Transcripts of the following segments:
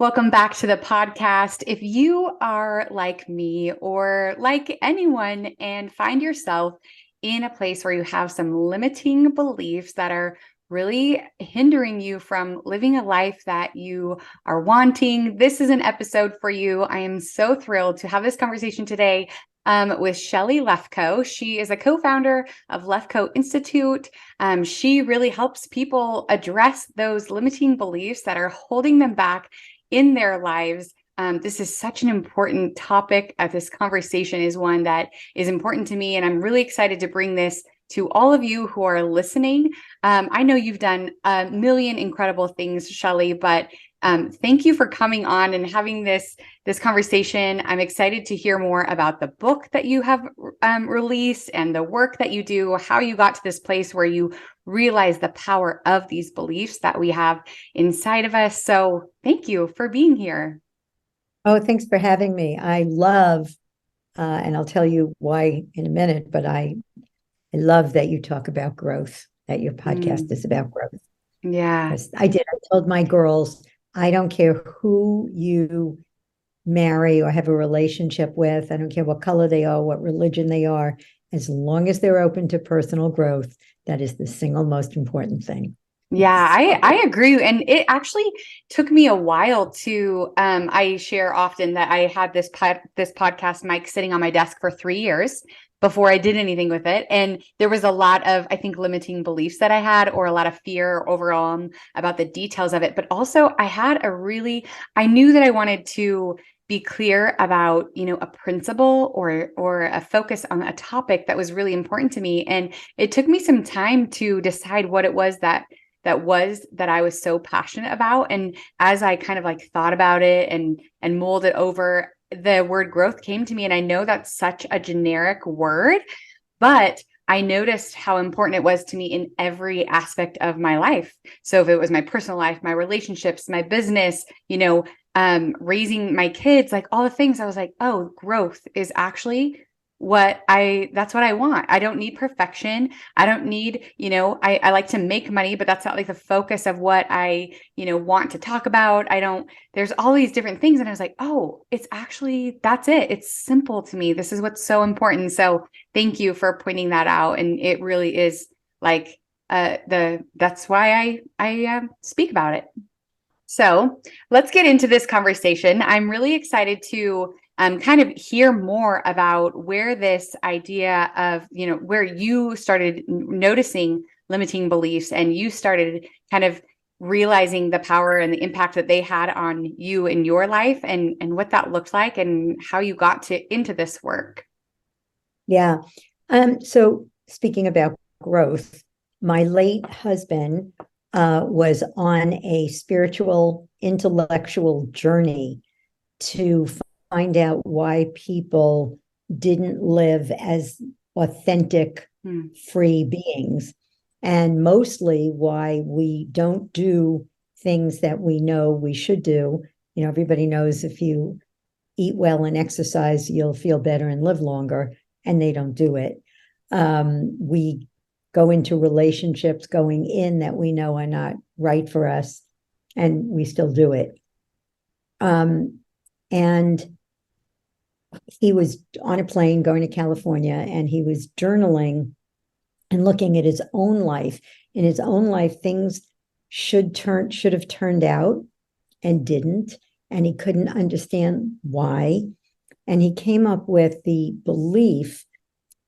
Welcome back to the podcast. If you are like me or like anyone and find yourself in a place where you have some limiting beliefs that are really hindering you from living a life that you are wanting, this is an episode for you. I am so thrilled to have this conversation today with Shelly Lefkoe. She is a co-founder of Lefkoe Institute. She really helps people address those limiting beliefs that are holding them back in their lives. This is such an important topic. This conversation is one that is important to me, and I'm really excited to bring this to all of you who are listening. I know you've done a million incredible things, Shelly, but thank you for coming on and having this conversation. I'm excited to hear more about the book that you have released and the work that you do, how you got to this place where you realize the power of these beliefs that we have inside of us. So thank you for being here. Oh, thanks for having me. I love, and I'll tell you why in a minute, but I love that you talk about growth, that your podcast is about growth. Yeah. Because I told my girls, I don't care who you marry or have a relationship with. I don't care what color they are, what religion they are, as long as they're open to personal growth, that is the single most important thing. Yeah, So, I agree. And it actually took me a while to I share often that I had this podcast mic sitting on my desk for 3 years before I did anything with it. And there was a lot of, I think, limiting beliefs that I had, or a lot of fear overall about the details of it. But also I knew that I wanted to be clear about, a principle or a focus on a topic that was really important to me. And it took me some time to decide what it was that I was so passionate about. And as I kind of like thought about it and mulled it over, the word growth came to me. And I know that's such a generic word, but I noticed how important it was to me in every aspect of my life. So if it was my personal life, my relationships, my business, raising my kids, like all the things, I was like, oh, growth is actually that's what I want. I don't need perfection. I don't need, I like to make money, but that's not like the focus of what I, want to talk about. There's all these different things. And I was like, oh, that's it. It's simple to me. This is what's so important. So thank you for pointing that out. And it really is like, that's why I speak about it. So let's get into this conversation. I'm really excited to kind of hear more about where this idea of, where you started noticing limiting beliefs and you started kind of realizing the power and the impact that they had on you in your life and what that looked like and how you got into this work. yeah. So speaking about growth, my late husband was on a spiritual, intellectual journey to find out why people didn't live as authentic, free beings, and mostly why we don't do things that we know we should do. Everybody knows if you eat well and exercise, you'll feel better and live longer, and they don't do it. We go into relationships going in that we know are not right for us, and we still do it. And he was on a plane going to California, and he was journaling and looking at his own life. In his own life, things should have turned out and didn't, and he couldn't understand why. And he came up with the belief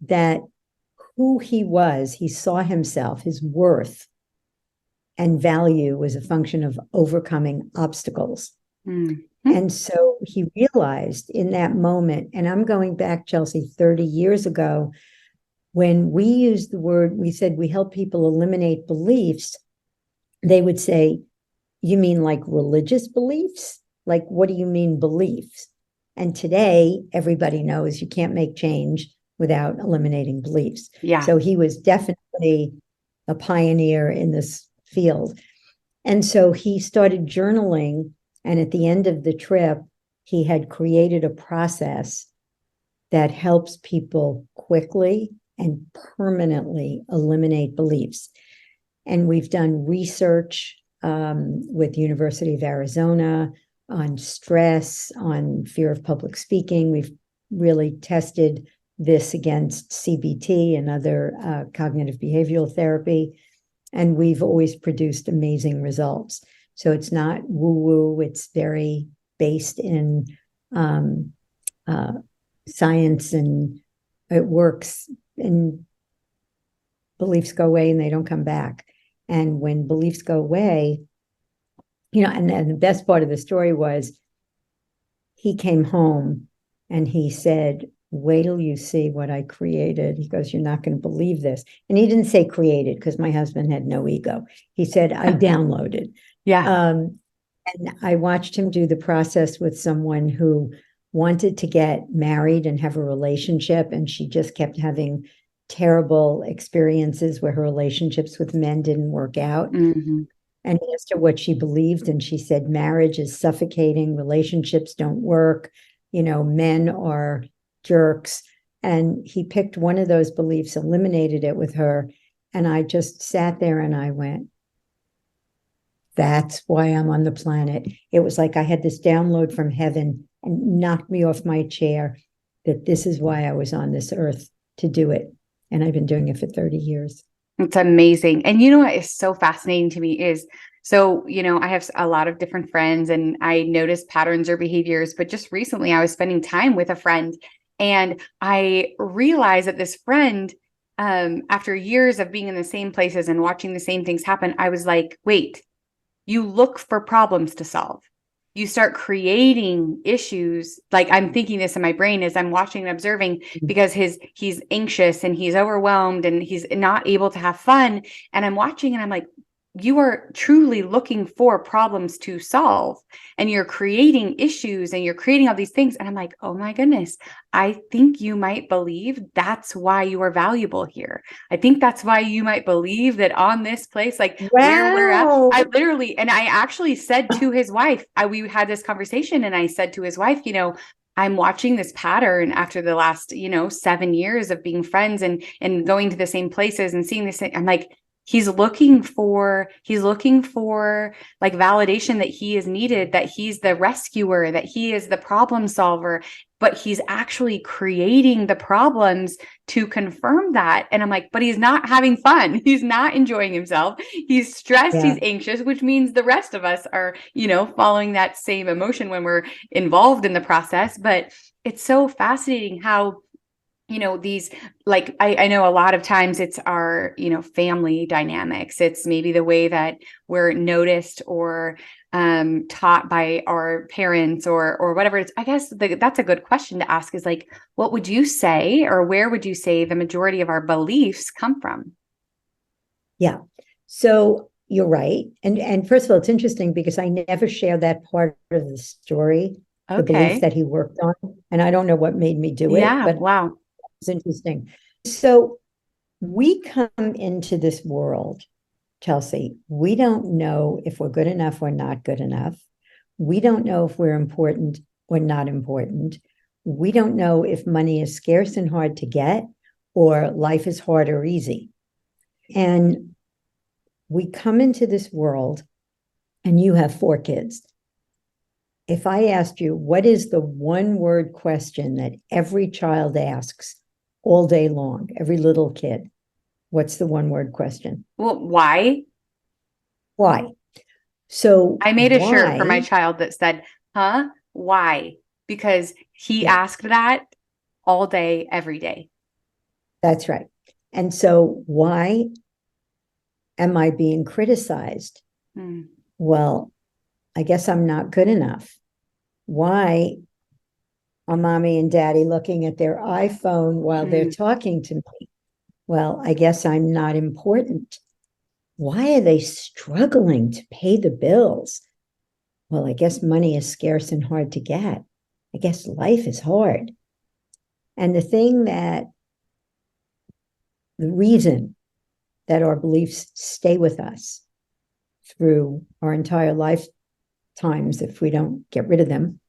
that who he saw himself, his worth and value was a function of overcoming obstacles. And so he realized in that moment, and I'm going back, Chelsea, 30 years ago, when we used the word, we said we help people eliminate beliefs, they would say, you mean like religious beliefs? Like, what do you mean beliefs? And today, everybody knows you can't make change without eliminating beliefs. Yeah. So he was definitely a pioneer in this field. And so he started journaling. And at the end of the trip, he had created a process that helps people quickly and permanently eliminate beliefs. And we've done research with University of Arizona, on stress, on fear of public speaking. We've really tested this against CBT and other cognitive behavioral therapy, and we've always produced amazing results. So it's not woo-woo, it's very based in science, and it works, and beliefs go away and they don't come back. And when beliefs go away, and the best part of the story was he came home and he said, wait till you see what I created. He goes, you're not going to believe this. And he didn't say created because my husband had no ego. He said, I downloaded. Yeah. And I watched him do the process with someone who wanted to get married and have a relationship, and she just kept having terrible experiences where her relationships with men didn't work out. Mm-hmm. And he asked her what she believed, and she said, marriage is suffocating, relationships don't work, men are jerks. And he picked one of those beliefs, eliminated it with her. And I just sat there and I went, that's why I'm on the planet. It was like I had this download from heaven and knocked me off my chair that this is why I was on this earth, to do it. And I've been doing it for 30 years. It's amazing. And what is so fascinating to me is, so, I have a lot of different friends and I notice patterns or behaviors, but just recently I was spending time with a friend and I realized that this friend, after years of being in the same places and watching the same things happen, I was like, wait, you look for problems to solve. You start creating issues. Like, I'm thinking this in my brain as I'm watching and observing, because he's anxious and he's overwhelmed and he's not able to have fun. And I'm watching and I'm like, you are truly looking for problems to solve, and you're creating issues and you're creating all these things. And I'm like, oh my goodness, I think you might believe that's why you are valuable here. I think that's why you might believe that on this place, like where we're at, I actually said to his wife, we had this conversation and I said to his wife, I'm watching this pattern after the last, 7 years of being friends and going to the same places and seeing this. I'm like, he's looking for like validation that he is needed, that he's the rescuer, that he is the problem solver, but he's actually creating the problems to confirm that. And I'm like, but he's not having fun. He's not enjoying himself. He's stressed. Yeah. He's anxious, which means the rest of us are, following that same emotion when we're involved in the process. But it's so fascinating how, these, like, I know a lot of times it's our, family dynamics. It's maybe the way that we're noticed or taught by our parents or whatever. I guess that's a good question to ask, is like, what would you say, or where would you say the majority of our beliefs come from? Yeah. So you're right. And first of all, it's interesting because I never share that part of the story, the belief that he worked on. And I don't know what made me do it, but wow. It's interesting. So we come into this world, Chelsea, we don't know if we're good enough or not good enough. We don't know if we're important or not important. We don't know if money is scarce and hard to get, or life is hard or easy. And we come into this world, and you have 4 kids. If I asked you, what is the one word question that every child asks all day long, every little kid, what's the one word question? Well, why? Why? So I made a shirt for my child that said, why? Because he asked that all day, every day. That's right. And so why am I being criticized? Well, I guess I'm not good enough. Why are mommy and daddy looking at their iPhone while they're talking to me? Well, I guess I'm not important. Why are they struggling to pay the bills? Well, I guess money is scarce and hard to get. I guess life is hard. And the reason that our beliefs stay with us through our entire lifetimes, if we don't get rid of them,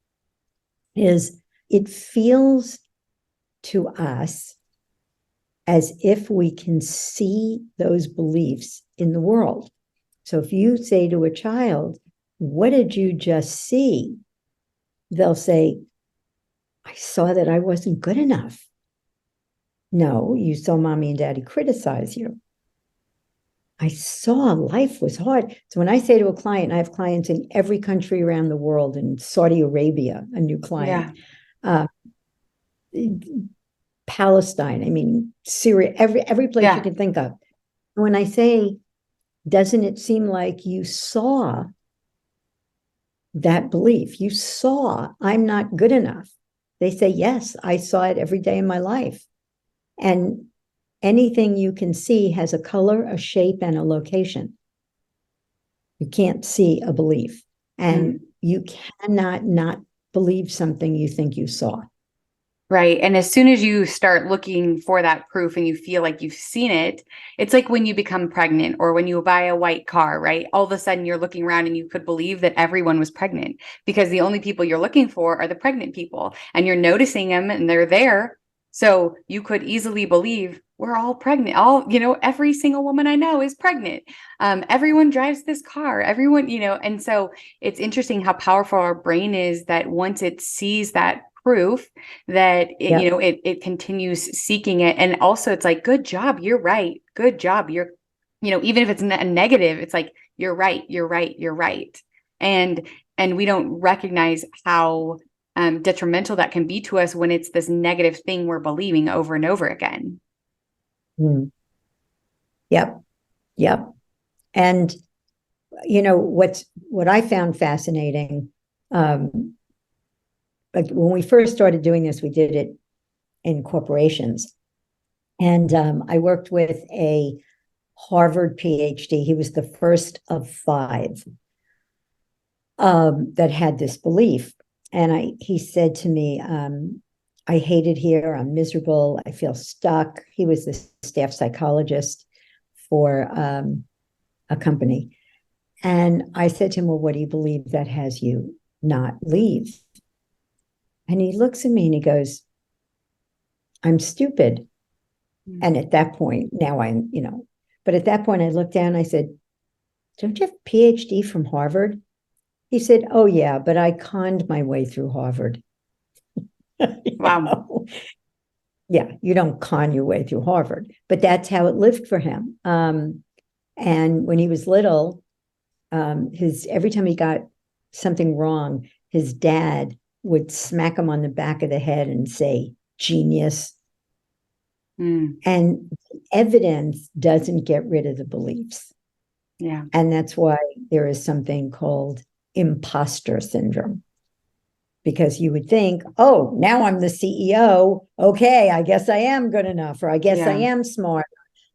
is it feels to us as if we can see those beliefs in the world. So if you say to a child, what did you just see? they'll say, I saw that I wasn't good enough. No, you saw mommy and daddy criticize you. I saw life was hard. So when I say to a client, I have clients in every country around the world, in Saudi Arabia, a new client, Palestine, I mean, Syria, every place you can think of. When I say, doesn't it seem like you saw that belief? You saw, I'm not good enough. They say, yes, I saw it every day in my life. And anything you can see has a color, a shape, and a location. You can't see a belief. And you cannot not believe something you think you saw. Right. And as soon as you start looking for that proof and you feel like you've seen it, it's like when you become pregnant or when you buy a white car, right? All of a sudden you're looking around and you could believe that everyone was pregnant because the only people you're looking for are the pregnant people, and you're noticing them and they're there. So you could easily believe we're all pregnant. Every single woman I know is pregnant. Everyone drives this car, everyone, and so it's interesting how powerful our brain is, that once it sees that proof, that it continues seeking it. And also it's like, good job, you're right, good job, you're even if it's a negative, it's like, you're right, you're right, you're right. And we don't recognize how detrimental that can be to us when it's this negative thing we're believing over and over again. Yep. And what I found fascinating, like when we first started doing this, we did it in corporations. And I worked with a Harvard PhD. He was the first of 5 that had this belief. And he said to me, I hate it here. I'm miserable. I feel stuck. He was the staff psychologist for a company. And I said to him, well, what do you believe that has you not leave? And he looks at me and he goes, I'm stupid. And at that point, now but at that point I looked down and I said, don't you have a PhD from Harvard? He said, oh yeah, but I conned my way through Harvard. Wow. Yeah, you don't con your way through Harvard, but that's how it lived for him. And when he was little, every time he got something wrong, his dad would smack him on the back of the head and say, genius. And evidence doesn't get rid of the beliefs. Yeah. And that's why there is something called imposter syndrome. Because you would think, oh, now I'm the CEO. Okay, I guess I am good enough, or I guess I am smart.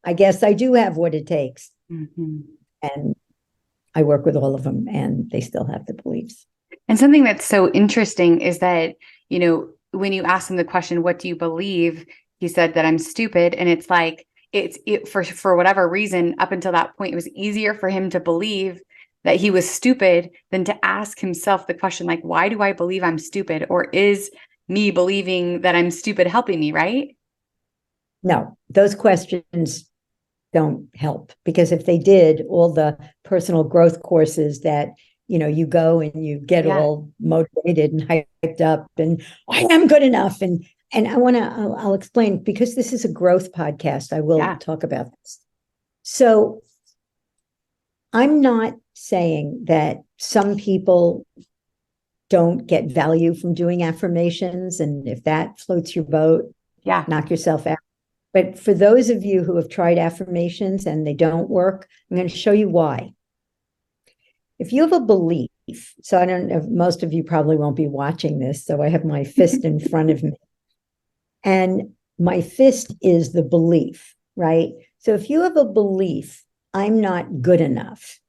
I guess I do have what it takes. And I work with all of them, and they still have the beliefs. And something that's so interesting is that, when you ask him the question, what do you believe? He said that I'm stupid. And it's like, for whatever reason, up until that point, it was easier for him to believe that he was stupid than to ask himself the question, like, why do I believe I'm stupid? Or is me believing that I'm stupid helping me, right? No, those questions don't help, because if they did, all the personal growth courses that you go and you get all motivated and hyped up and I am good enough, and I'll explain, because this is a growth podcast. I will talk about this. So I'm not saying that some people don't get value from doing affirmations, and if that floats your boat, knock yourself out. But for those of you who have tried affirmations and they don't work, I'm going to show you why. If you have a belief, so I don't know, most of you probably won't be watching this, so I have my fist in front of me. And my fist is the belief, right? So if you have a belief, I'm not good enough,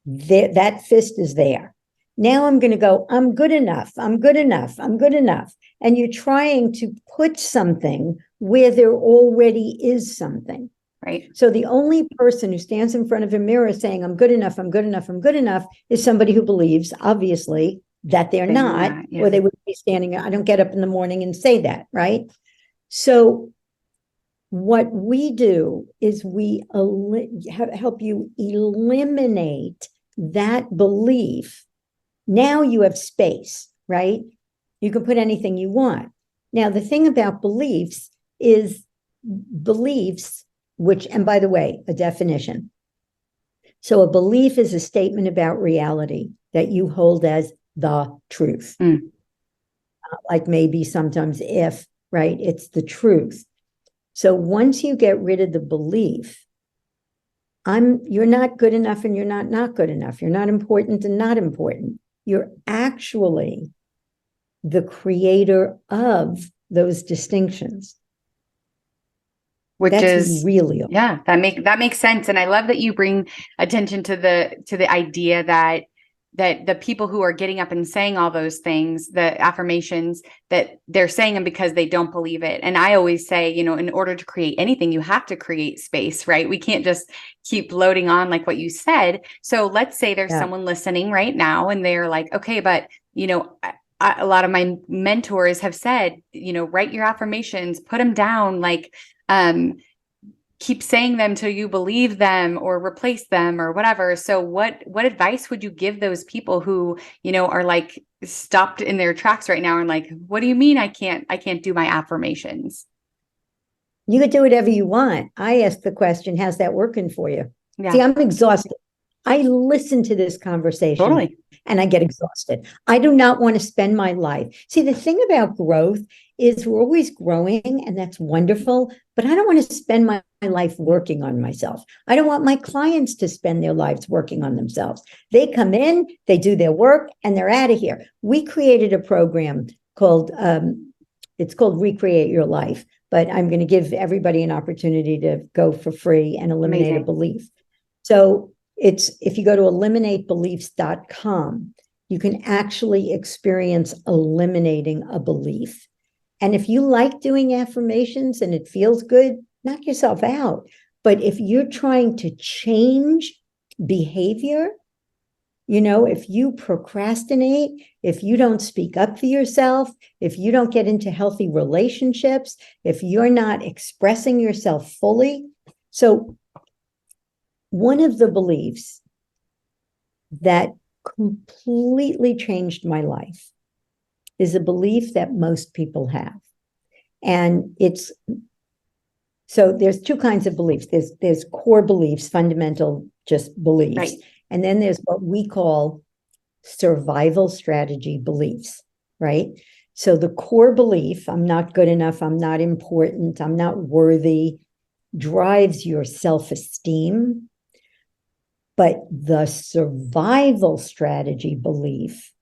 that fist is there. Now I'm going to go, I'm good enough, I'm good enough, I'm good enough. And you're trying to put something where there already is something. Right. So the only person who stands in front of a mirror saying, I'm good enough, I'm good enough, I'm good enough, is somebody who believes, obviously, that they're not, or they would be standing. I don't get up in the morning and say that, right? So what we do is we help you eliminate that belief. Now you have space. right? You can put anything you want. Now, the thing about beliefs is beliefs, which, and by the way, a definition. So a belief is a statement about reality that you hold as the truth. Like maybe sometimes if, right? It's the truth. So once you get rid of the belief, you're not good enough and you're not good enough. You're not important and not important. You're actually the creator of those distinctions. Which That's is who you really are. Yeah, that makes sense. And I love that you bring attention to the idea that the people who are getting up and saying all those things, the affirmations, that they're saying them because they don't believe it. And I always say, in order to create anything, you have to create space, right? We can't just keep loading on like what you said. So let's say there's someone listening right now and they're like, okay, but a lot of my mentors have said, write your affirmations, put them down, like, keep saying them till you believe them or replace them or whatever. So what advice would you give those people who, are like stopped in their tracks right now and like, what do you mean I can't do my affirmations? You could do whatever you want. I ask the question, how's that working for you? Yeah. See, I'm exhausted. I listen to this conversation Totally. And I get exhausted. I do not want to spend my life. See, the thing about growth is we're always growing, and that's wonderful, but I don't want to spend my life working on myself. I don't want my clients to spend their lives working on themselves. They come in, they do their work, and they're out of here. We created a program called, it's called Recreate Your Life, but I'm going to give everybody an opportunity to go for free and eliminate a belief. So if you go to eliminatebeliefs.com, you can actually experience eliminating a belief. And if you like doing affirmations and it feels good, knock yourself out. But if you're trying to change behavior, if you procrastinate, if you don't speak up for yourself, if you don't get into healthy relationships, if you're not expressing yourself fully. So one of the beliefs that completely changed my life is a belief that most people have. And so there's two kinds of beliefs. There's core beliefs, fundamental just beliefs. Right. And then there's what we call survival strategy beliefs, right? So the core belief, I'm not good enough, I'm not important, I'm not worthy, drives your self-esteem. But the survival strategy belief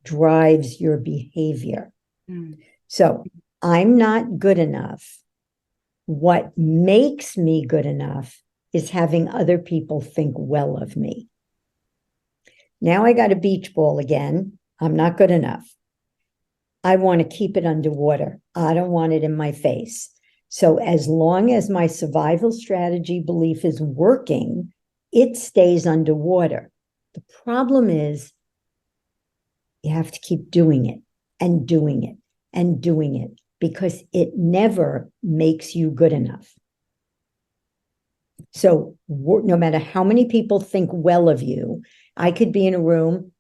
drives your behavior. So I'm not good enough. What makes me good enough is having other people think well of me. Now I got a beach ball again. I'm not good enough. I want to keep it underwater. I don't want it in my face. So as long as my survival strategy belief is working, it stays underwater. The problem is you have to keep doing it and doing it and doing it because it never makes you good enough. So no matter how many people think well of you, I could be in a room,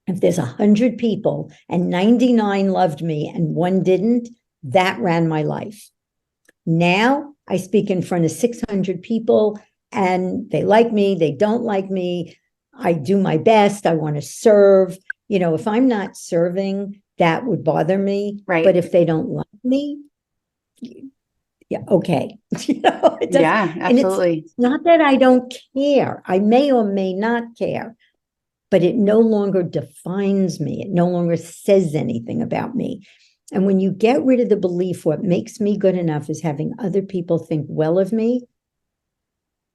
if there's 100 people and 99 loved me and one didn't, that ran my life. Now I speak in front of 600 people and they like me, they don't like me. I do my best. I want to serve. If I'm not serving, that would bother me. Right. But if they don't like me, yeah, okay. Yeah, absolutely. It's not that I don't care. I may or may not care, but it no longer defines me. It no longer says anything about me. And when you get rid of the belief, what makes me good enough is having other people think well of me,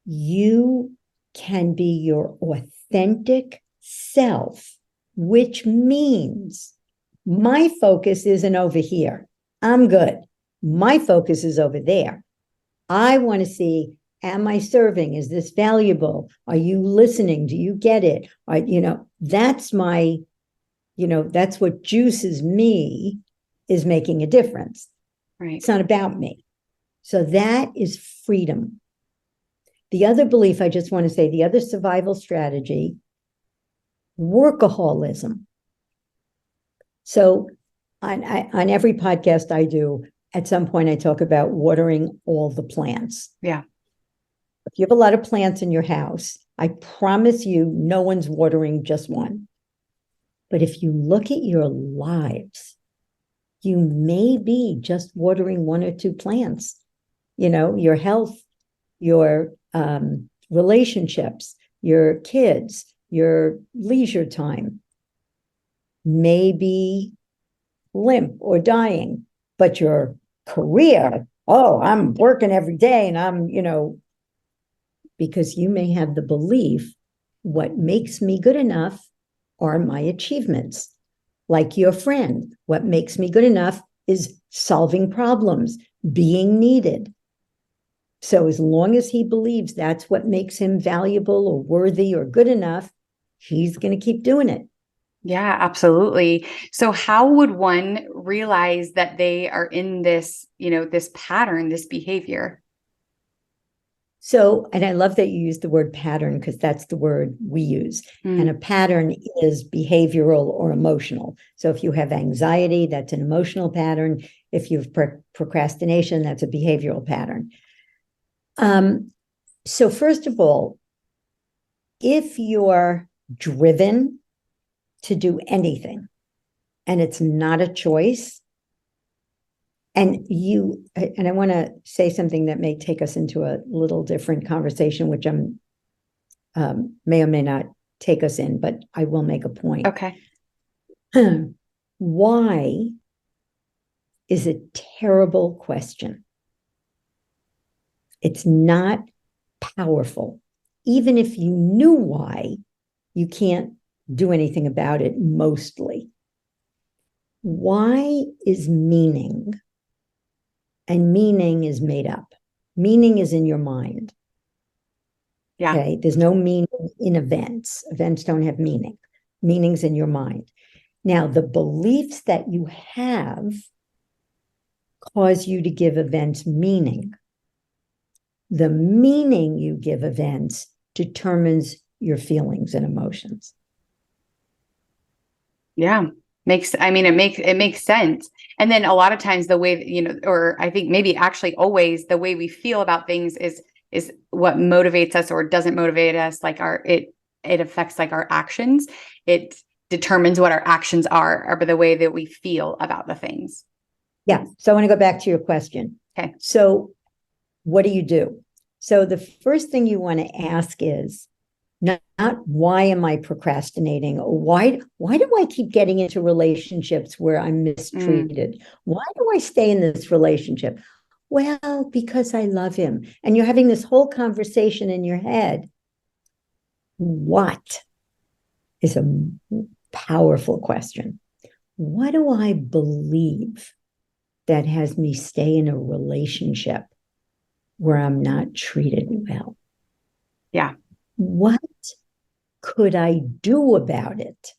you can be your authentic self, which means my focus isn't over here. I'm good. My focus is over there. I want to see, am I serving? Is this valuable? Are you listening? Do you get it? That's that's what juices me, is making a difference. Right. It's not about me. So that is freedom. The other belief, I just want to say, the other survival strategy, workaholism. So on every podcast I do, at some point I talk about watering all the plants. Yeah. If you have a lot of plants in your house, I promise you no one's watering just one. But if you look at your lives, you may be just watering one or two plants. You know, your health, your relationships, your kids, your leisure time may be limp or dying, but your career, oh, I'm working every day and I'm, because you may have the belief what makes me good enough are my achievements. Like your friend, what makes me good enough is solving problems, being needed. So as long as he believes that's what makes him valuable or worthy or good enough, he's going to keep doing it. Yeah, absolutely. So how would one realize that they are in this, this pattern, this behavior? So, and I love that you use the word pattern because that's the word we use. And a pattern is behavioral or emotional. So if you have anxiety, that's an emotional pattern. If you have procrastination, that's a behavioral pattern. So first of all, if you're driven to do anything and it's not a choice, and I want to say something that may take us into a little different conversation, which I'm may or may not take us in, but I will make a point. Okay. Why is a terrible question. It's not powerful. Even if you knew why, you can't do anything about it mostly. Why is meaning? And meaning is made up. Meaning is in your mind. Yeah. Okay. There's no meaning in events. Events don't have meaning. Meaning's in your mind. Now, the beliefs that you have cause you to give events meaning. The meaning you give events determines your feelings and emotions. Yeah. It makes sense. And then a lot of times the way, or I think maybe actually always the way we feel about things is what motivates us or doesn't motivate us. Like it affects like our actions. It determines what our actions are or the way that we feel about the things. Yeah. So I want to go back to your question. Okay. So what do you do? So the first thing you want to ask is not why am I procrastinating? Or why do I keep getting into relationships where I'm mistreated? Why do I stay in this relationship? Well, because I love him. And you're having this whole conversation in your head. What is a powerful question? What do I believe that has me stay in a relationship where I'm not treated well? Yeah. What could I do about it?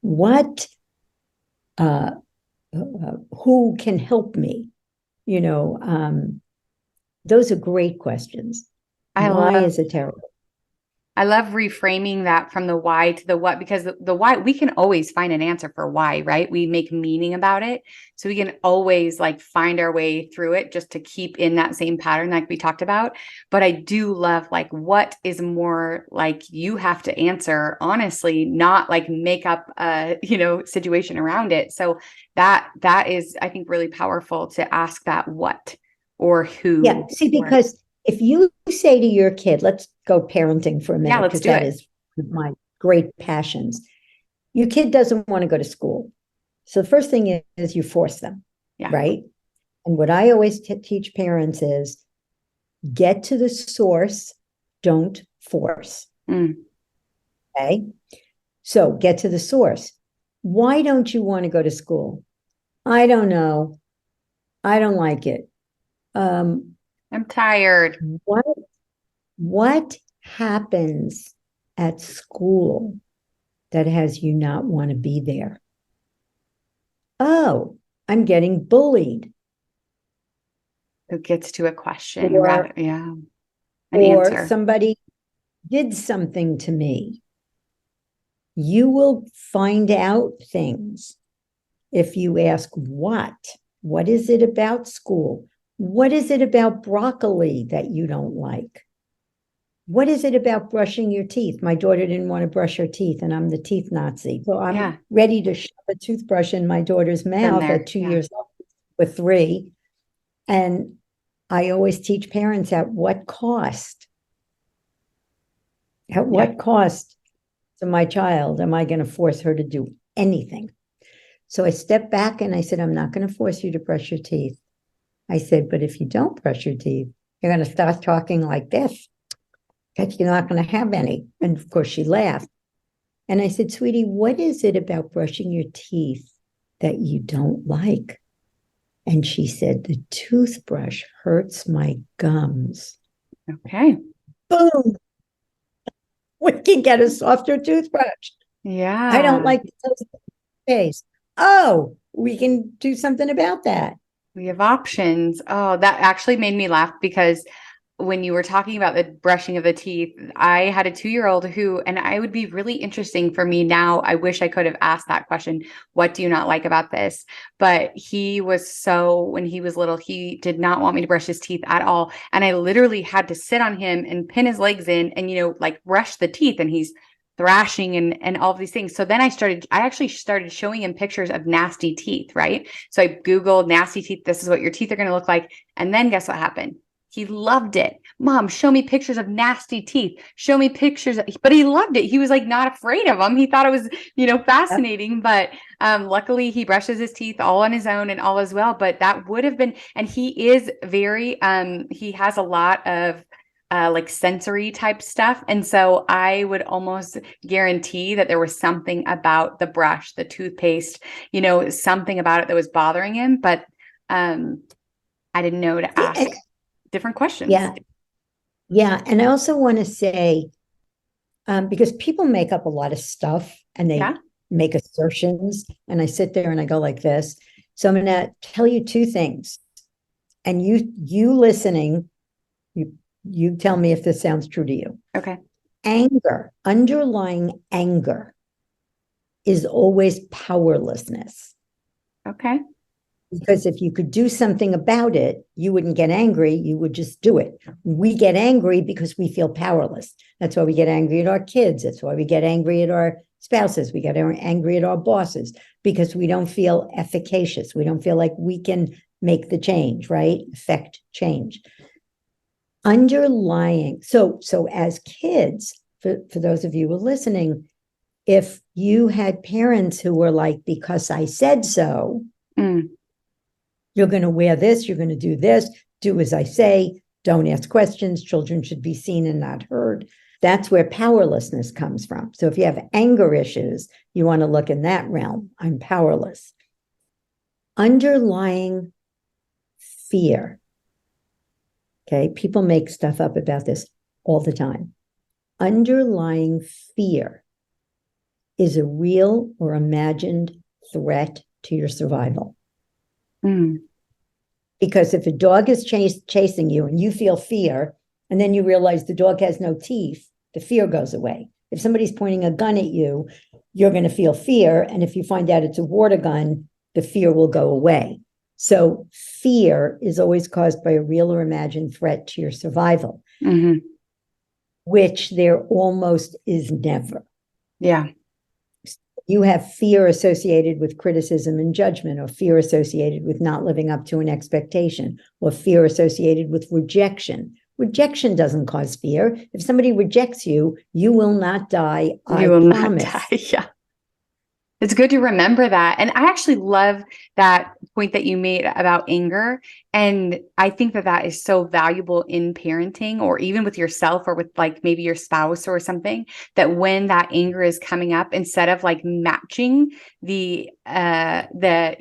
What, who can help me? Those are great questions. Why is it terrible? I love reframing that from the why to the what, because the why, we can always find an answer for why, right? We make meaning about it. So we can always like find our way through it just to keep in that same pattern like we talked about. But I do love like what is more like you have to answer honestly, not like make up a, situation around it. So that is, I think, really powerful to ask that what or who. Yeah. See, because if you say to your kid, let's go parenting for a minute, because that is my great passions. Your kid doesn't want to go to school. So the first thing is you force them, right? And what I always teach parents is get to the source, don't force. Okay? So get to the source. Why don't you want to go to school? I don't know. I don't like it. I'm tired. What happens at school that has you not want to be there? Oh, I'm getting bullied. Who gets to a question? Or, an answer. somebody did something to me. You will find out things if you ask what. What is it about school? What is it about broccoli that you don't like? What is it about brushing your teeth? My daughter didn't want to brush her teeth, and I'm the teeth Nazi. So I'm ready to shove a toothbrush in my daughter's mouth at 2 years old with 3. And I always teach parents at what cost? At what cost to my child am I going to force her to do anything? So I stepped back and I said, I'm not going to force you to brush your teeth. I said, but if you don't brush your teeth, you're going to start talking like this. That you're not going to have any. And of course, she laughed. And I said, sweetie, what is it about brushing your teeth that you don't like? And she said, the toothbrush hurts my gums. Okay. Boom. We can get a softer toothbrush. Yeah. I don't like the taste. Oh, we can do something about that. We have options. Oh, that actually made me laugh because when you were talking about the brushing of the teeth, I had a 2-year-old who, and I would be really interesting for me now. I wish I could have asked that question. What do you not like about this? But he was when he was little, he did not want me to brush his teeth at all. And I literally had to sit on him and pin his legs in and, like brush the teeth, and he's thrashing and all of these things. So then I actually started showing him pictures of nasty teeth, right? So I Googled nasty teeth. This is what your teeth are going to look like. And then guess what happened? He loved it. Mom, show me pictures of nasty teeth. Show me pictures. But he loved it. He was like not afraid of them. He thought it was, fascinating. But luckily he brushes his teeth all on his own and all as well. But that would have been, and he is very, he has a lot of like sensory type stuff. And so I would almost guarantee that there was something about the brush, the toothpaste, something about it that was bothering him. But I didn't know to ask different questions. Yeah. And I also want to say, because people make up a lot of stuff and they make assertions, and I sit there and I go like this. So I'm going to tell you 2 things, and you listening, you tell me if this sounds true to you. Okay. Anger, underlying anger, is always powerlessness. Okay. Because if you could do something about it, you wouldn't get angry. You would just do it. We get angry because we feel powerless. That's why we get angry at our kids. That's why we get angry at our spouses. We get angry at our bosses because we don't feel efficacious. We don't feel like we can make the change, right? Affect change. Underlying. So as kids, for those of you who are listening, if you had parents who were like, because I said so, you're going to wear this, you're going to do this, do as I say, don't ask questions, children should be seen and not heard. That's where powerlessness comes from. So if you have anger issues, you want to look in that realm. I'm powerless. Underlying fear. Okay, people make stuff up about this all the time. Underlying fear is a real or imagined threat to your survival. Because if a dog is chasing you and you feel fear, and then you realize the dog has no teeth, the fear goes away. If somebody's pointing a gun at you, you're going to feel fear. And if you find out it's a water gun, the fear will go away. So fear is always caused by a real or imagined threat to your survival, which there almost is never. Yeah. You have fear associated with criticism and judgment, or fear associated with not living up to an expectation, or fear associated with rejection. Rejection doesn't cause fear. If somebody rejects you, you will not die. I promise. Not die. Yeah. It's good to remember that. And I actually love that point that you made about anger. And I think that is so valuable in parenting, or even with yourself, or with like maybe your spouse or something, that when that anger is coming up, instead of like matching matching that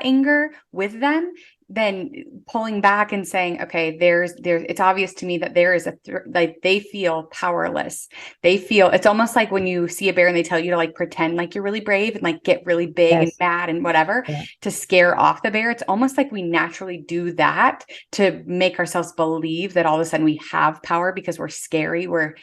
anger with them, then pulling back and saying, okay, there's it's obvious to me that there is like they feel powerless. They feel, it's almost like when you see a bear and they tell you to like pretend like you're really brave and like get really big and Yes. mad and whatever to scare off the bear. It's almost like we naturally do that to make ourselves believe that all of a sudden we have power because we're scary. We're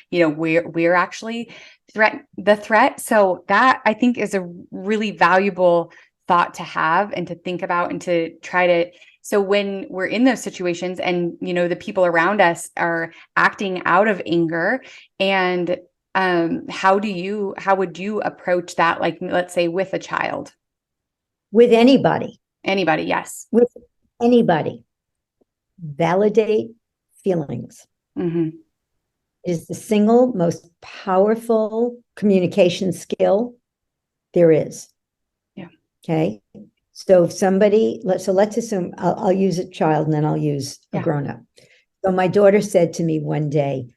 actually the threat. So that I think is a really valuable thought to have and to think about and to try to. So when we're in those situations and, the people around us are acting out of anger, and how would you approach that? Like, let's say with a child, With anybody, yes. with anybody, validate feelings. Mm-hmm. It is the single most powerful communication skill there is. Yeah. Okay. So if somebody, let's assume I'll use a child and then I'll use a grown-up. So my daughter said to me one day,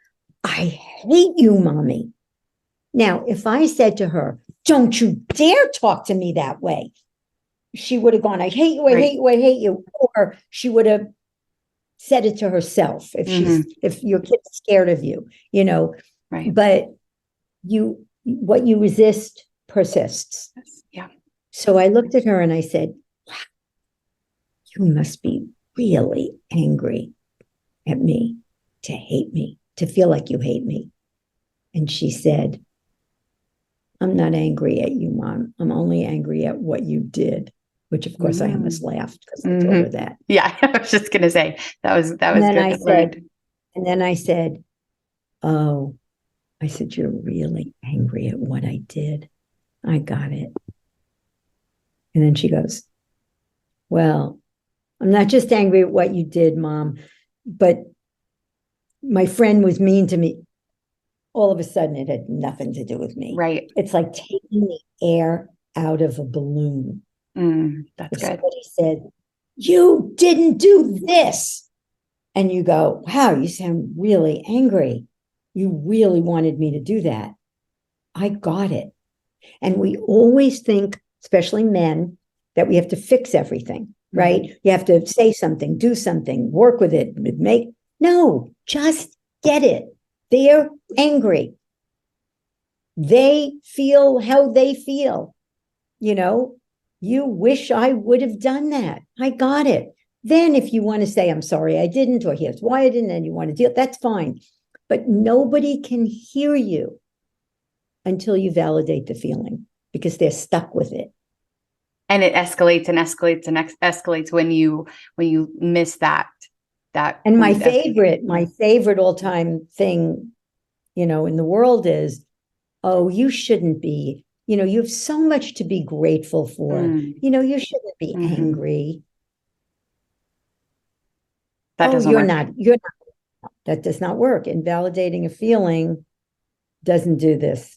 I hate you, mommy. Now, if I said to her, don't you dare talk to me that way, she would have gone, I hate you, I hate you, I hate you. Or she would have said it to herself if your kid's scared of you, Right. But what you resist persists. Yeah. So I looked at her and I said, wow, you must be really angry at me, to hate me, to feel like you hate me. And she said, I'm not angry at you, Mom. I'm only angry at what you did, which of course I almost laughed because I told her that. Yeah, I was just going to say that was good. And then I said, oh, I said, you're really angry at what I did. I got it. And then she goes, well, I'm not just angry at what you did, Mom, but my friend was mean to me. All of a sudden, it had nothing to do with me. Right. It's like taking the air out of a balloon. That's if good. Somebody said, you didn't do this. And you go, wow, you sound really angry. You really wanted me to do that. I got it. And we always think, especially men, that we have to fix everything, right? You have to say something, do something, work with it, no, just get it. They're angry. They feel how they feel. You wish I would have done that. I got it. Then if you want to say, I'm sorry I didn't, or here's why I didn't, and you want to deal, that's fine. But nobody can hear you until you validate the feeling, because they're stuck with it. And it escalates and escalates and escalates when you miss that. And my favorite all-time thing, in the world is, oh, you shouldn't be, you have so much to be grateful for. You shouldn't be angry. That doesn't work. That does not work. Invalidating a feeling doesn't do this.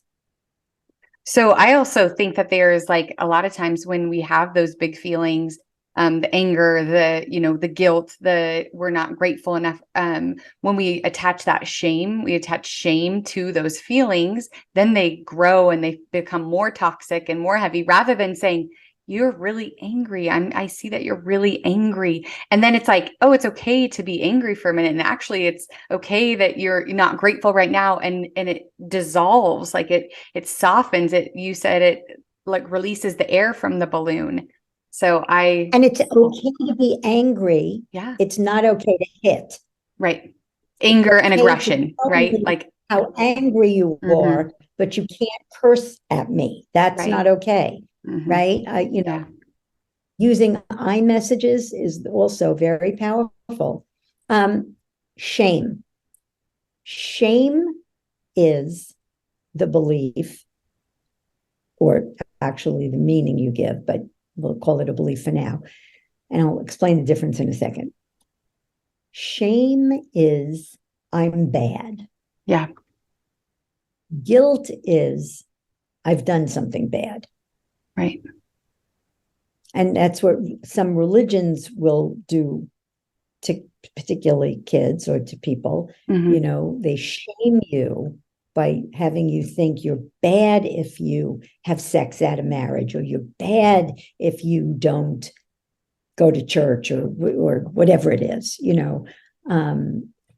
So I also think that there's like a lot of times when we have those big feelings, the anger, the guilt, we're not grateful enough. When we attach shame to those feelings, then they grow and they become more toxic and more heavy, rather than saying, you're really angry. I see that you're really angry. And then it's like, oh, it's okay to be angry for a minute. And actually it's okay that you're not grateful right now. And it dissolves, like it softens it. You said it like releases the air from the balloon. And it's okay to be angry. Yeah. It's not okay to hit. Right. Anger and aggression, right? Like how angry you are, but you can't curse at me. That's not okay. Right. Using iMessages is also very powerful. Shame is the belief, or actually the meaning you give, but we'll call it a belief for now. And I'll explain the difference in a second. Shame is, I'm bad. Yeah. Guilt is, I've done something bad. Right. And that's what some religions will do to particularly kids or to people. They shame you by having you think you're bad if you have sex out of marriage, or you're bad if you don't go to church or whatever it is, you know.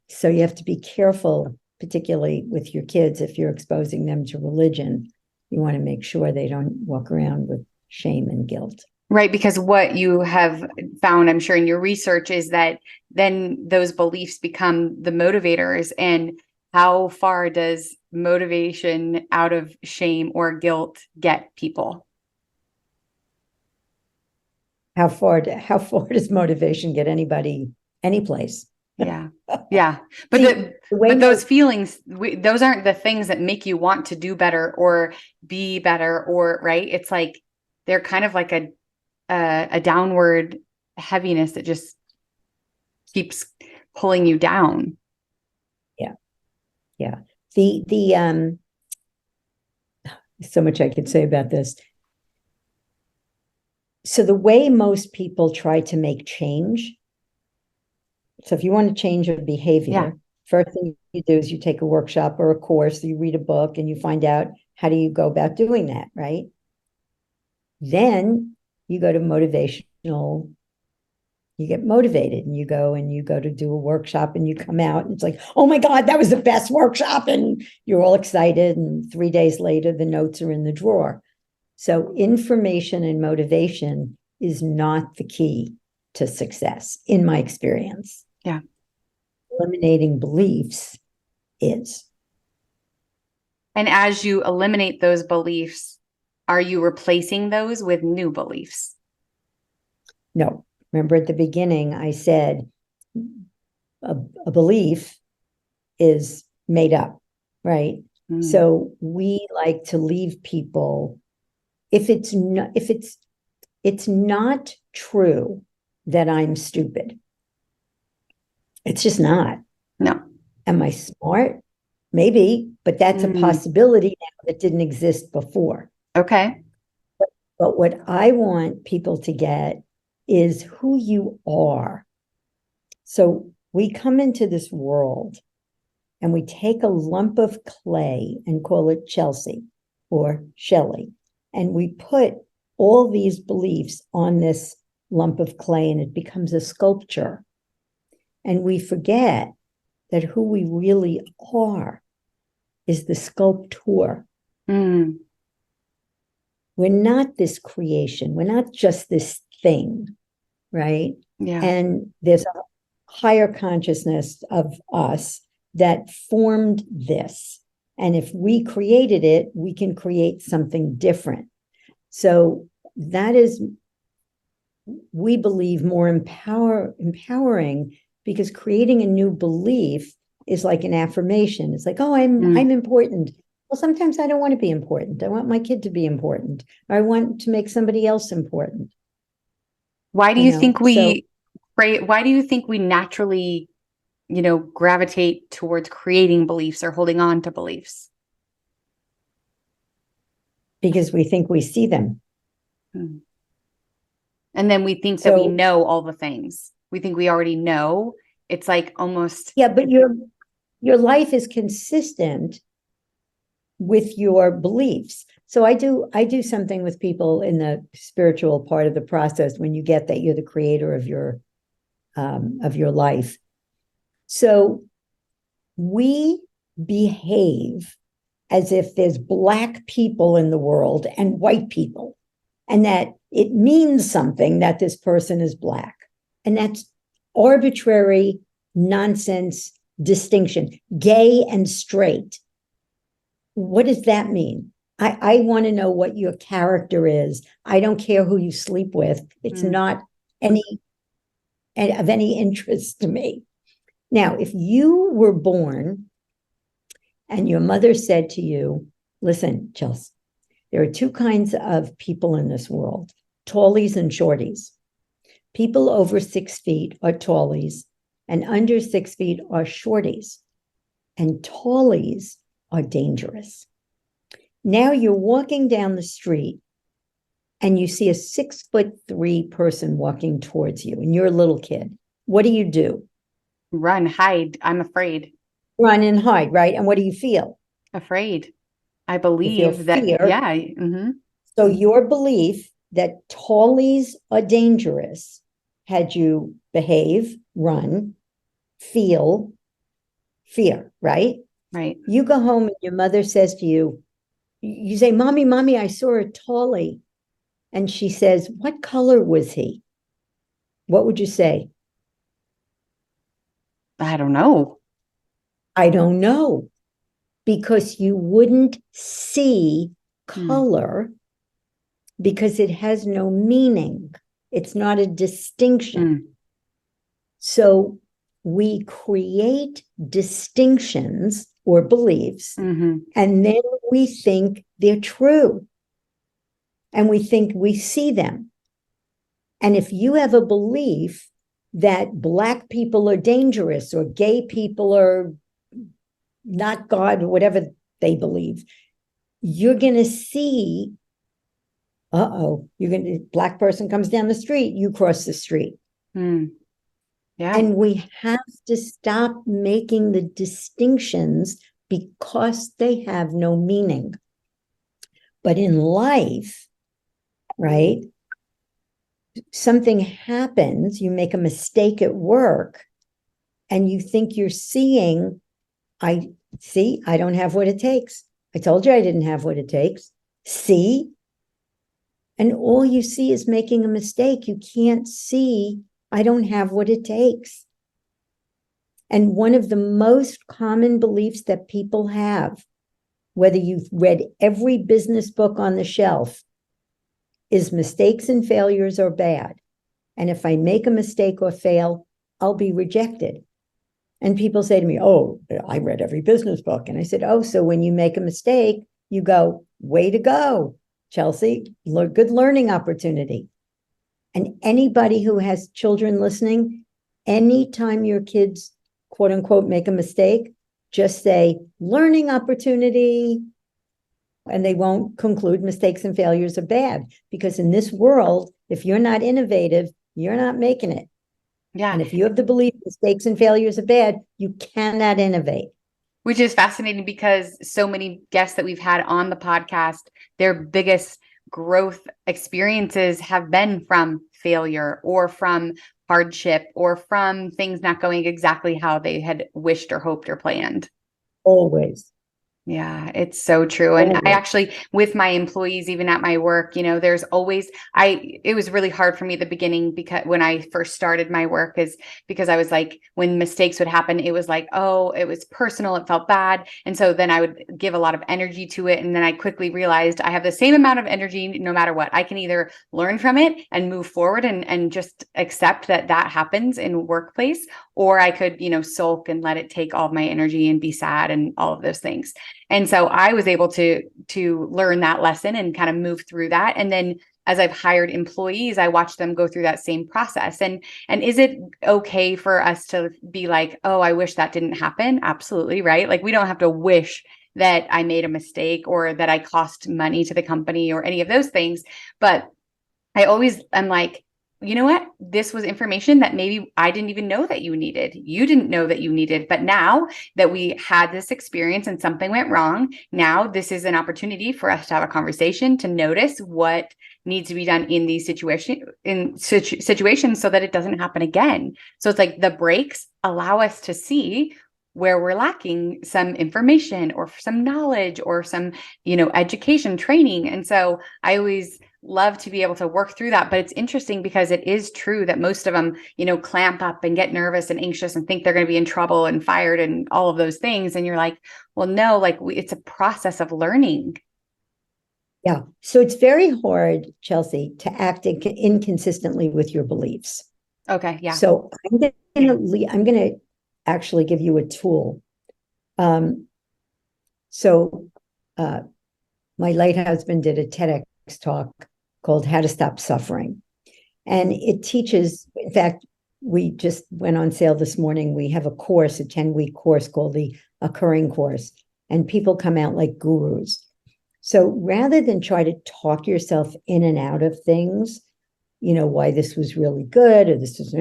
So you have to be careful, particularly with your kids, if you're exposing them to religion. You want to make sure they don't walk around with shame and guilt. Right, because what you have found, I'm sure in your research, is that then those beliefs become the motivators. And how far does motivation out of shame or guilt get people? How far does motivation get anybody any place? Yeah. Yeah. But See, but those feelings, those aren't the things that make you want to do better or be better, or right. It's like, they're kind of like a downward heaviness that just keeps pulling you down. Yeah. Yeah. The so much I could say about this. So the way most people try to make change. So if you want to change a behavior, first thing you do is you take a workshop or a course, you read a book, and you find out how do you go about doing that, right? Then you go to motivational, you get motivated and you go to do a workshop and you come out and it's like, oh my God, that was the best workshop. And you're all excited. And 3 days later, the notes are in the drawer. So information and motivation is not the key to success, in my experience. Yeah. Eliminating beliefs is. And as you eliminate those beliefs, are you replacing those with new beliefs? No. Remember at the beginning, I said a belief is made up, right? Mm. So we like to leave people, if it's not true that I'm stupid. It's just not. No. Am I smart? Maybe, but that's a possibility now that didn't exist before. Okay. But what I want people to get is who you are. So we come into this world and we take a lump of clay and call it Chelsea or Shelly. And we put all these beliefs on this lump of clay and it becomes a sculpture. And we forget that who we really are is the sculptor. Mm. We're not this creation. We're not just this thing, right? Yeah. And there's a higher consciousness of us that formed this. And if we created it, we can create something different. So that is, we believe, more empowering, because creating a new belief is like an affirmation. It's like, oh, I'm important. Well, sometimes I don't want to be important. I want my kid to be important. Or I want to make somebody else important. Why do you think we naturally, gravitate towards creating beliefs or holding on to beliefs? Because we think we see them. And then we think that we know all the things. We think we already know. It's like almost. Yeah, but your life is consistent with your beliefs. So I do something with people in the spiritual part of the process when you get that you're the creator of your life. So we behave as if there's Black people in the world and white people, and that it means something that this person is Black. And that's arbitrary nonsense distinction. Gay and straight. What does that mean? I want to know what your character is. I don't care who you sleep with. It's not of any interest to me. Now, if you were born and your mother said to you, listen, Chelsea, there are two kinds of people in this world, tallies and shorties. People over 6 feet are tallies and under 6 feet are shorties. And tallies are dangerous. Now you're walking down the street and you see a 6'3" person walking towards you and you're a little kid. What do? Run, hide. I'm afraid. Run and hide, right? And what do you feel? Afraid. I believe that. Fear. Yeah. Mm-hmm. So your belief that tallies are dangerous had you behave, run, feel fear, right? Right. You go home and your mother says to you, you say, Mommy, Mommy, I saw a tollie. And she says, what color was he? What would you say? I don't know. I don't know. Because you wouldn't see color because it has no meaning. It's not a distinction. So we create distinctions or beliefs, and then we think they're true. And we think we see them. And if you have a belief that Black people are dangerous or gay people are not God, or whatever they believe, you're going to see, Black person comes down the street, you cross the street. Yeah. And we have to stop making the distinctions because they have no meaning. But in life, right, something happens, you make a mistake at work, and you think you're seeing, I don't have what it takes. I told you I didn't have what it takes. See? And all you see is making a mistake. You can't see, I don't have what it takes. And one of the most common beliefs that people have, whether you've read every business book on the shelf, is mistakes and failures are bad. And if I make a mistake or fail, I'll be rejected. And people say to me, oh, I read every business book. And I said, oh, so when you make a mistake, you go, way to go, Chelsea, good learning opportunity. And anybody who has children listening, anytime your kids, quote unquote, make a mistake, just say learning opportunity. And they won't conclude mistakes and failures are bad, because in this world, if you're not innovative, you're not making it. Yeah. And if you have the belief mistakes and failures are bad, you cannot innovate. Which is fascinating because so many guests that we've had on the podcast, their biggest growth experiences have been from failure or from hardship or from things not going exactly how they had wished or hoped or planned. Always. Yeah, it's so true. And I actually, with my employees, even at my work, there's always, it was really hard for me at the beginning because when I first started my work is because I was like, when mistakes would happen, it was like, oh, it was personal. It felt bad. And so then I would give a lot of energy to it. And then I quickly realized I have the same amount of energy no matter what. I can either learn from it and move forward and just accept that happens in workplace, or I could, sulk and let it take all of my energy and be sad and all of those things. And so I was able to learn that lesson and kind of move through that. And then as I've hired employees, I watch them go through that same process. And is it okay for us to be like, oh, I wish that didn't happen? Absolutely, right? Like, we don't have to wish that I made a mistake or that I cost money to the company or any of those things. But I always am like, you know what? This was information that maybe I didn't even know that you needed. You didn't know that you needed. But now that we had this experience and something went wrong, now this is an opportunity for us to have a conversation, to notice what needs to be done in these situations so that it doesn't happen again. So it's like the breaks allow us to see where we're lacking some information or some knowledge or some, education, training. And so I always love to be able to work through that. But it's interesting because it is true that most of them, clamp up and get nervous and anxious and think they're going to be in trouble and fired and all of those things. And you're like, well, no, like it's a process of learning. Yeah. So it's very hard, Chelsea, to act inconsistently with your beliefs. Okay. Yeah. So I'm going to actually give you a tool. My late husband did a TEDx talk called How to Stop Suffering. And it teaches, in fact, we just went on sale this morning. We have a course, a 10-week course called the Occurring Course, and people come out like gurus. So rather than try to talk yourself in and out of things, why this was really good or this was,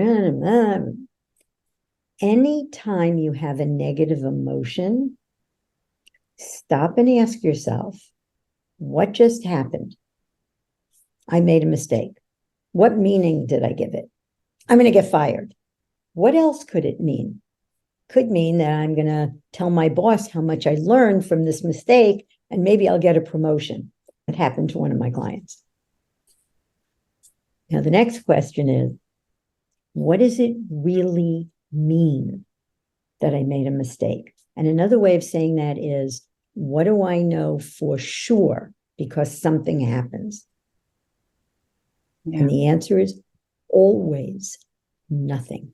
anytime you have a negative emotion, stop and ask yourself, what just happened? I made a mistake. What meaning did I give it? I'm going to get fired. What else could it mean? Could mean that I'm going to tell my boss how much I learned from this mistake, and maybe I'll get a promotion. That happened to one of my clients. Now, the next question is, what does it really mean that I made a mistake? And another way of saying that is, what do I know for sure because something happens? Yeah. And the answer is always nothing.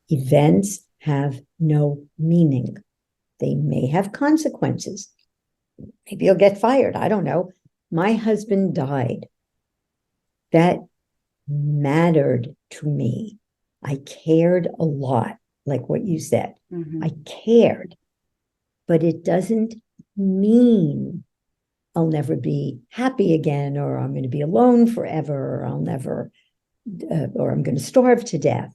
Events have no meaning. They may have consequences. Maybe you'll get fired. I don't know. My husband died. That mattered to me. I cared a lot, like what you said. Mm-hmm. I cared, but it doesn't mean I'll never be happy again, or I'm going to be alone forever, or I'll never, or I'm going to starve to death.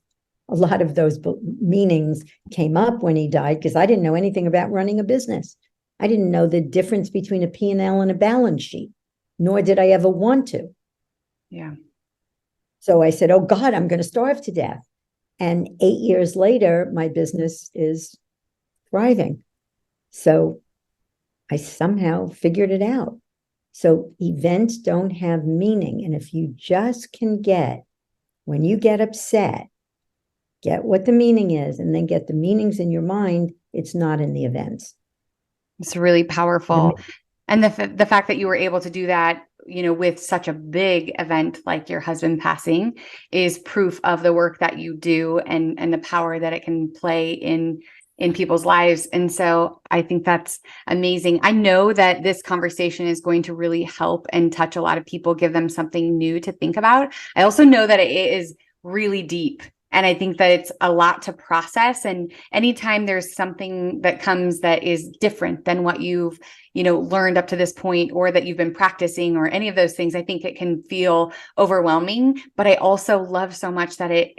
A lot of those meanings came up when he died because I didn't know anything about running a business. I didn't know the difference between a P&L and a balance sheet, nor did I ever want to. Yeah. So I said, oh God, I'm going to starve to death. And 8 years later, my business is thriving. So I somehow figured it out. So events don't have meaning. And if you just can get, when you get upset, get what the meaning is, and then get the meanings in your mind, it's not in the events. It's really powerful. And the fact that you were able to do that, with such a big event like your husband passing is proof of the work that you do and the power that it can play in people's lives. And so I think that's amazing. I know that this conversation is going to really help and touch a lot of people, give them something new to think about. I also know that it is really deep. And I think that it's a lot to process. And anytime there's something that comes that is different than what you've, learned up to this point, or that you've been practicing, or any of those things, I think it can feel overwhelming. But I also love so much that I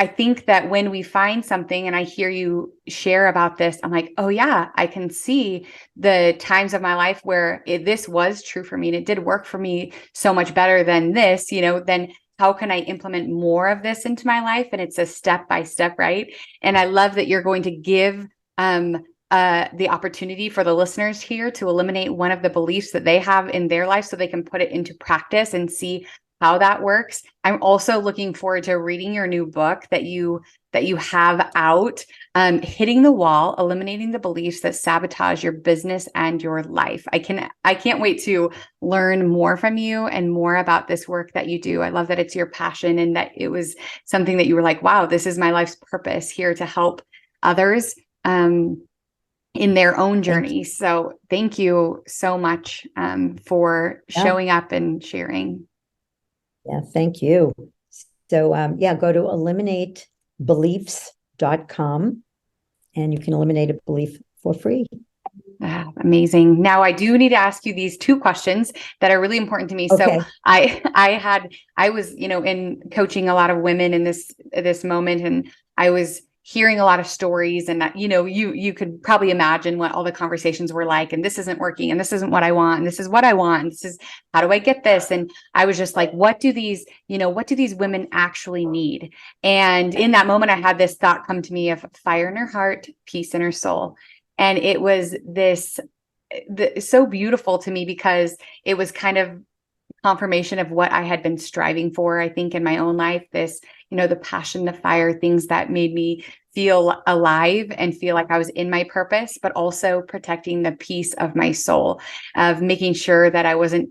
think that when we find something, and I hear you share about this, I'm like, oh yeah, I can see the times of my life where this was true for me and it did work for me so much better than this, then how can I implement more of this into my life? And it's a step-by-step, right? And I love that you're going to give the opportunity for the listeners here to eliminate one of the beliefs that they have in their life so they can put it into practice and see how that works. I'm also looking forward to reading your new book that you have out, Hitting the Wall, Eliminating the Beliefs That Sabotage Your Business and Your Life. I can't wait to learn more from you and more about this work that you do. I love that it's your passion and that it was something that you were like, wow, this is my life's purpose, here to help others in their own journey. So thank you so much for showing up and sharing. Yeah, thank you. So go to eliminatebeliefs.com and you can eliminate a belief for free. Amazing. Now I do need to ask you these two questions that are really important to me. Okay. So I was, in coaching a lot of women in this moment, and I was hearing a lot of stories, and that, you could probably imagine what all the conversations were like, and this isn't working, and this isn't what I want, and this is what I want, and this is, how do I get this? And I was just like, what do these women actually need? And in that moment, I had this thought come to me of fire in her heart, peace in her soul. And it was so beautiful to me because it was kind of confirmation of what I had been striving for, I think, in my own life. This, the passion, the fire, things that made me feel alive and feel like I was in my purpose, but also protecting the peace of my soul, of making sure that I wasn't,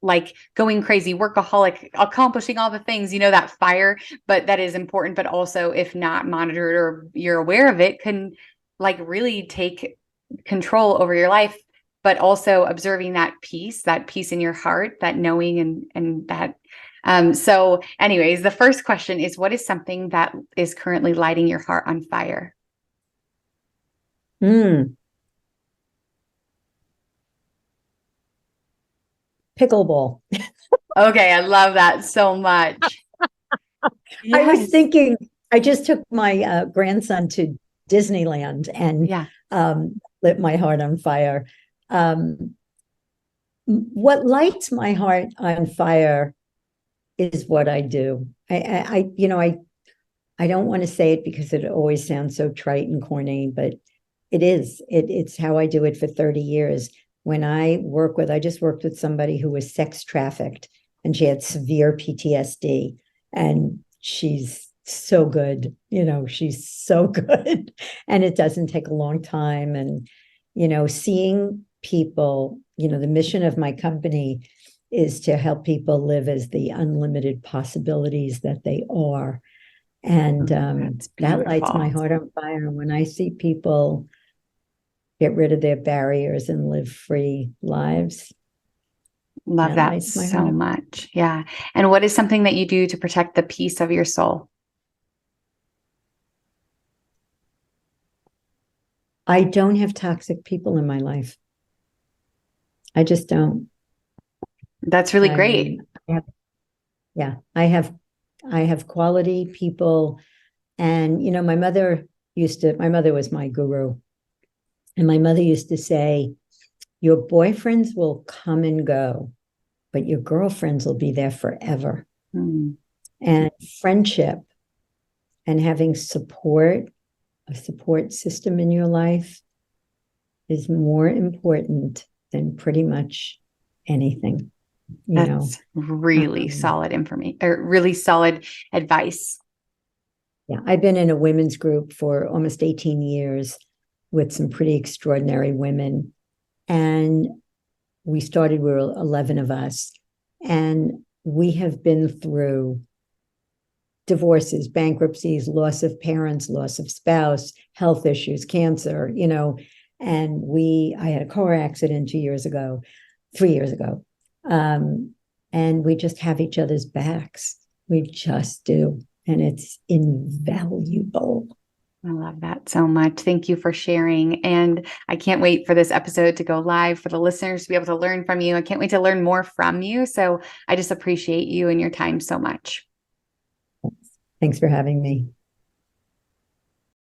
like going crazy, workaholic, accomplishing all the things, that fire, but that is important. But also, if not monitored or you're aware of it, can like really take control over your life. But also observing that peace in your heart, that knowing and that. So anyways, the first question is, what is something that is currently lighting your heart on fire? Pickleball. Okay, I love that so much. Yes. I was thinking, I just took my grandson to Disneyland and lit my heart on fire. What lights my heart on fire is what I do. I don't want to say it because it always sounds so trite and corny, but it is. It's how I do it for 30 years. When I just worked with somebody who was sex trafficked and she had severe PTSD, and she's so good, she's so good. And it doesn't take a long time. And, seeing people, the mission of my company is to help people live as the unlimited possibilities that they are. And that lights my heart on fire when I see people get rid of their barriers and live free lives. Love that so much. Yeah. And what is something that you do to protect the peace of your soul? I don't have toxic people in my life. I just don't. That's really great. I have quality people. And, my mother was my guru. And my mother used to say, your boyfriends will come and go, but your girlfriends will be there forever. Mm. And friendship and having support, a support system in your life is more important than pretty much anything. That's really solid information, or really solid advice. Yeah, I've been in a women's group for almost 18 years with some pretty extraordinary women. And we were 11 of us, and we have been through divorces, bankruptcies, loss of parents, loss of spouse, health issues, cancer, and I had a car accident 3 years ago. And we just have each other's backs. We just do. And it's invaluable. I love that so much. Thank you for sharing. And I can't wait for this episode to go live for the listeners to be able to learn from you. I can't wait to learn more from you. So I just appreciate you and your time so much. Thanks for having me.